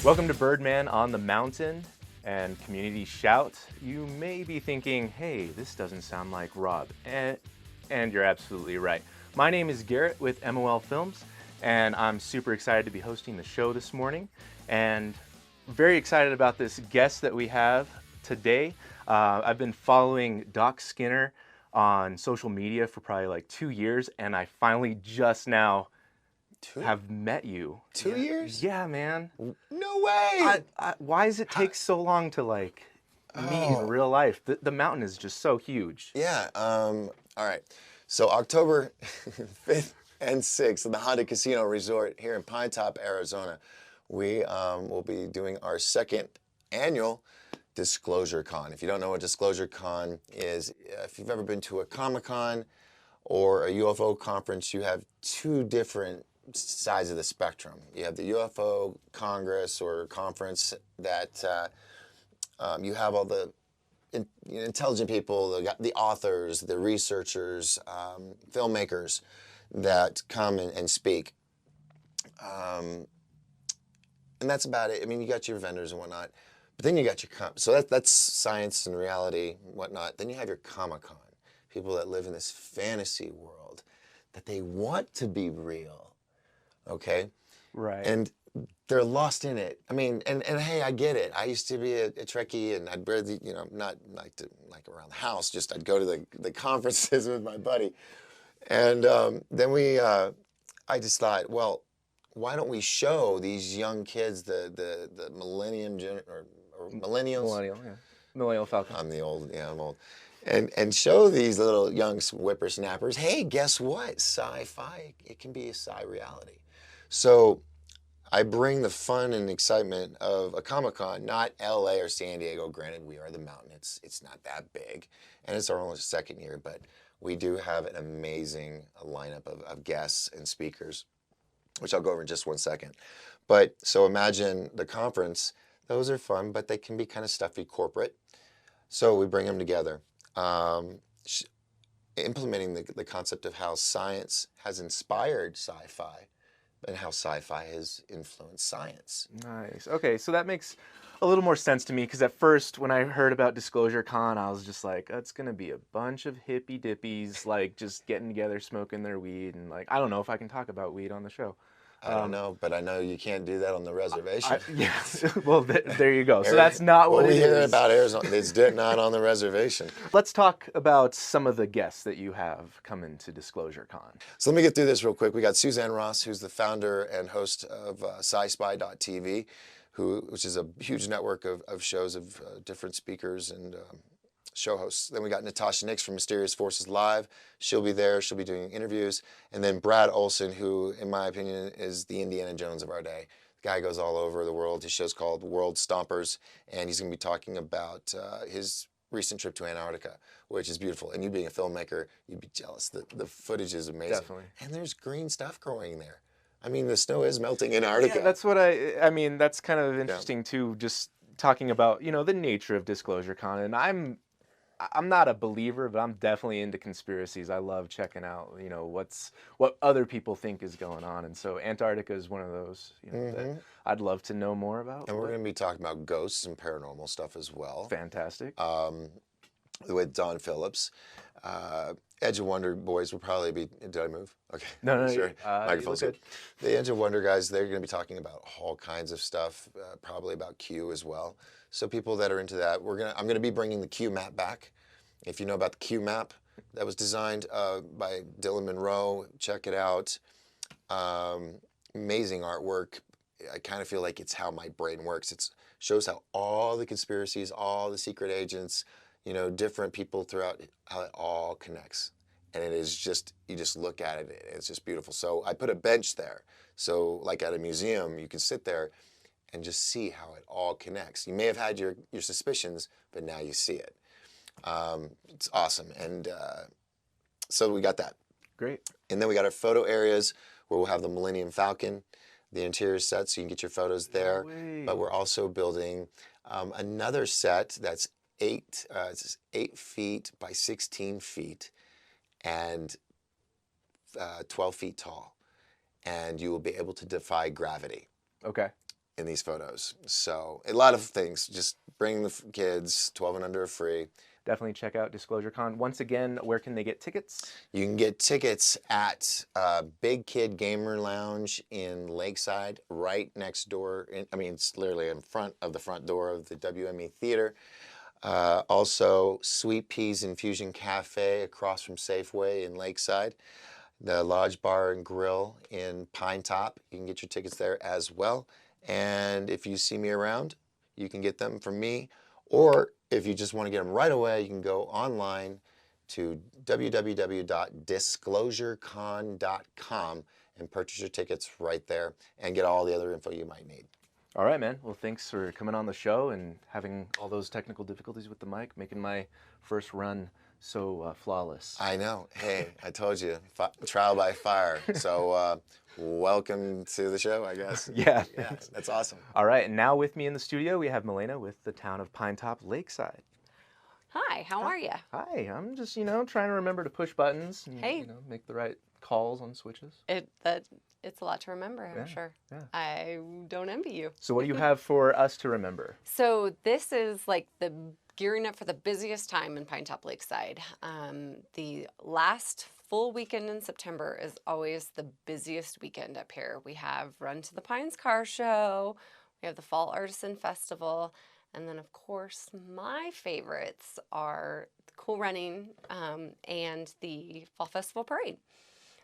Welcome to Birdman on the Mountain and Community Shout. You may be thinking, hey, this doesn't sound like Rob. And you're absolutely right. My name is Garrett with MOL Films, and I'm super excited to be hosting the show this morning. And very excited about this guest that we have today. I've been following Doc Skinner on social media for probably like 2 years, and I finally just now have met you. 2 years? Yeah, man. No way! Why does it take so long to like meet in real life? The mountain is just so huge. Yeah, all right. So October 5th and 6th at the Honda Casino Resort here in Pinetop, Arizona, we will be doing our second annual Disclosure Con. If you don't know what Disclosure Con is, if you've ever been to a Comic-Con or a UFO conference, you have two different sides of the spectrum. You have the UFO Congress or conference that you have all the intelligent people, the authors, the researchers, filmmakers that come and speak. And that's about it. I mean, you got your vendors and whatnot, but then you got your, so that's science and reality and whatnot. Then you have your Comic-Con, people that live in this fantasy world that they want to be real, okay? Right. And they're lost in it. I mean, and hey, I get it. I used to be a Trekkie, and I'd really, not like to like around the house. Just I'd go to the conferences with my buddy, and then I just thought, well, why don't we show these young kids the millennium or millennials? Millennial Falcon. I'm old. And show these little young whippersnappers, hey, guess what? Sci-fi, it can be a sci reality. So I bring the fun and excitement of a Comic-Con, not LA or San Diego. Granted, we are the mountain. It's not that big. And it's our only second year, but we do have an amazing lineup of guests and speakers, which I'll go over in just 1 second. But so imagine the conference. Those are fun, but they can be kind of stuffy corporate. So we bring them together. Implementing the concept of how science has inspired sci-fi and how sci-fi has influenced science. Nice. Okay, so that makes a little more sense to me, because at first when I heard about Disclosure Con, I was just like, it's going to be a bunch of hippie dippies like just getting together, smoking their weed, and like, I don't know if I can talk about weed on the show. I don't know, but I know you can't do that on the reservation. Yes. Well, there you go. So that's not what we it hear is. about Arizona. It's not on the reservation. Let's talk about some of the guests that you have coming to Disclosure Con. So let me get through this real quick. We got Suzanne Ross, who's the founder and host of SciSpy.tv, which is a huge network of shows of different speakers and show hosts. Then we got Natasha Nix from Mysterious Forces Live. She'll be there. She'll be doing interviews. And then Brad Olson, who, in my opinion, is the Indiana Jones of our day. The guy goes all over the world. His show's called World Stompers, and he's going to be talking about his recent trip to Antarctica, which is beautiful. And you being a filmmaker, you'd be jealous. The footage is amazing. Definitely. And there's green stuff growing there. I mean, the snow is melting in Antarctica. Yeah, that's what I mean, that's kind of interesting too, just talking about, the nature of Disclosure Con. And I'm not a believer, but I'm definitely into conspiracies. I love checking out, what other people think is going on. And so Antarctica is one of those, that I'd love to know more about. And we're going to be talking about ghosts and paranormal stuff as well. Fantastic. With Don Phillips. Edge of Wonder boys will probably be, did I move? Okay. No, sure. Microphone's good. The Edge of Wonder guys, they're going to be talking about all kinds of stuff, probably about Q as well. So people that are into that, I'm going to be bringing the Q map back. If you know about the Q map, that was designed by Dylan Monroe. Check it out. Amazing artwork. I kind of feel like it's how my brain works. It shows how all the conspiracies, all the secret agents, different people throughout, how it all connects. And it is just, you just look at it, it's just beautiful. So I put a bench there. So like at a museum, you can sit there and just see how it all connects. You may have had your suspicions, but now you see it. It's awesome. And so we got that. Great. And then we got our photo areas where we'll have the Millennium Falcon, the interior set, so you can get your photos there. But we're also building another set that's 8 feet by 16 feet and 12 feet tall. And you will be able to defy gravity. Okay. in these photos. So a lot of things. Just bring the kids. 12 and under are free. Definitely check out Disclosure Con. Once again, where can they get tickets? You can get tickets at Big Kid Gamer Lounge in Lakeside, right next door. It's literally in front of the front door of the WME Theater. Also, Sweet Peas Infusion Cafe across from Safeway in Lakeside. The Lodge Bar and Grill in Pinetop. You can get your tickets there as well. And if you see me around, you can get them from me. Or if you just want to get them right away, you can go online to www.disclosurecon.com and purchase your tickets right there and get all the other info you might need. All right, man. Well, thanks for coming on the show and having all those technical difficulties with the mic, making my first run so flawless. I know. Hey, I told you, trial by fire. So welcome to the show, I guess. Yeah. Yeah, that's awesome. All right, and now with me in the studio, we have Malaina with the town of Pinetop-Lakeside. Hi, how are you? Hi, I'm just, trying to remember to push buttons and, Hey. make the right calls on switches. It's a lot to remember, I'm sure. Yeah. I don't envy you. So what do you have for us to remember? So this is like the gearing up for the busiest time in Pinetop-Lakeside. The last full weekend in September is always the busiest weekend up here. We have Run to the Pines Car Show, we have the Fall Artisan Festival, and then of course my favorites are the Cool Running and the Fall Festival Parade.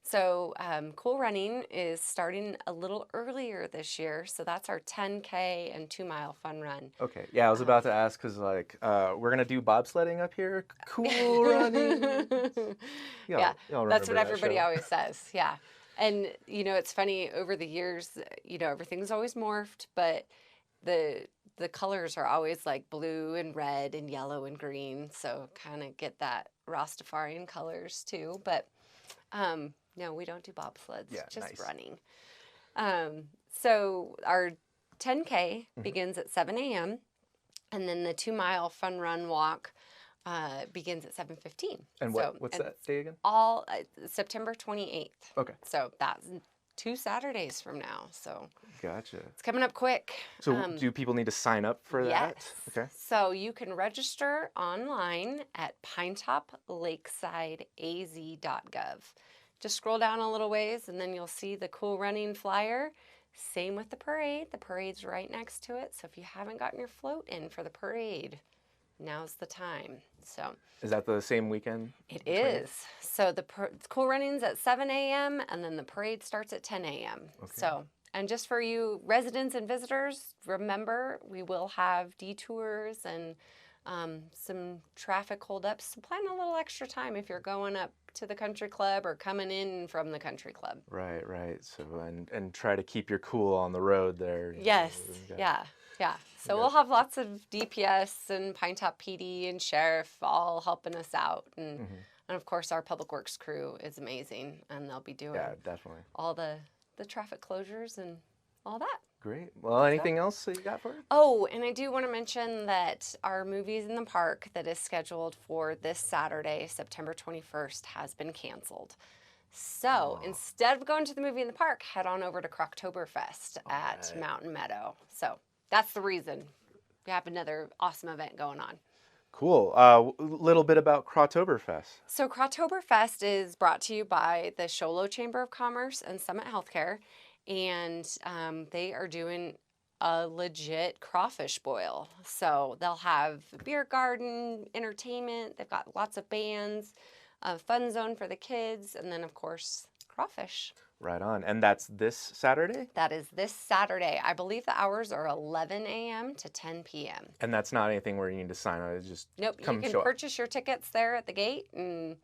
So Cool Running is starting a little earlier this year, so that's our 10K and 2-mile fun run. Okay, yeah, I was about to ask because we're gonna do bobsledding up here. Cool Running. Yeah, y'all that's remember what that everybody show. always says. Yeah, and it's funny over the years. Everything's always morphed, but the colors are always like blue and red and yellow and green. So kind of get that Rastafarian colors too, but. No, we don't do bobsleds, just nice. running. So our 10K begins at 7 a.m. and then the 2-mile fun run walk begins at 7:15. And what's that day again? All September 28th. Okay. So that's 2 Saturdays from now. So Gotcha. it's coming up quick. So do people need to sign up for that? Yes. Okay. So you can register online at pinetoplakesideaz.gov. Just scroll down a little ways and then you'll see the Cool Running flyer. Same with the parade. The parade's right next to it. So if you haven't gotten your float in for the parade, now's the time. So Is that the same weekend? it is. So the Cool Running's at 7 a.m. and then the parade starts at 10 a.m. Okay. So, and just for you residents and visitors, remember we will have detours and some traffic holdups. So plan a little extra time if you're going up to the country club or coming in from the country club. Right. So and try to keep your cool on the road there. Yes. Yeah. So we'll have lots of DPS and Pinetop PD and Sheriff all helping us out. And of course, our Public Works crew is amazing. And they'll be doing definitely all the traffic closures and all that. Great. Well, anything else that you got for it? Oh, and I do want to mention that our Movies in the Park that is scheduled for this Saturday, September 21st, has been canceled. So instead of going to the movie in the park, head on over to Croctoberfest at Mountain Meadow. So that's the reason. We have another awesome event going on. Cool. A little bit about Croctoberfest. So Croctoberfest is brought to you by the Sholo Chamber of Commerce and Summit Healthcare. And they are doing a legit crawfish boil. So they'll have a beer garden, entertainment. They've got lots of bands, a fun zone for the kids, and then, of course, crawfish. Right on. And that's this Saturday? That is this Saturday. I believe the hours are 11 a.m. to 10 p.m. And that's not anything where you need to sign up. It's just Nope, come you can show up. purchase your tickets there at the gate and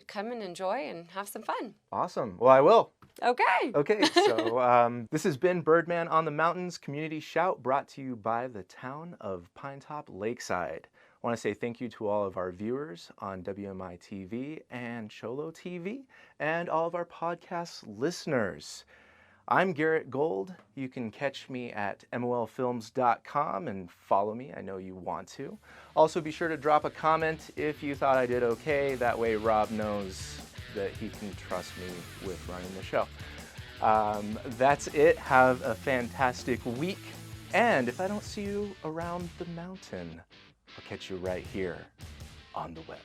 come and enjoy and have some fun. Awesome. Well, I will. Okay. Okay, so this has been Birdman on the Mountains Community Shout, brought to you by the town of Pinetop-Lakeside. I want to say thank you to all of our viewers on WMI-TV and Cholo TV, and all of our podcast listeners. I'm Garrett Gold. You can catch me at molfilms.com and follow me. I know you want to. Also, be sure to drop a comment if you thought I did okay. That way Rob knows that he can trust me with running the show. That's it. Have a fantastic week. And if I don't see you around the mountain, I'll catch you right here on the web.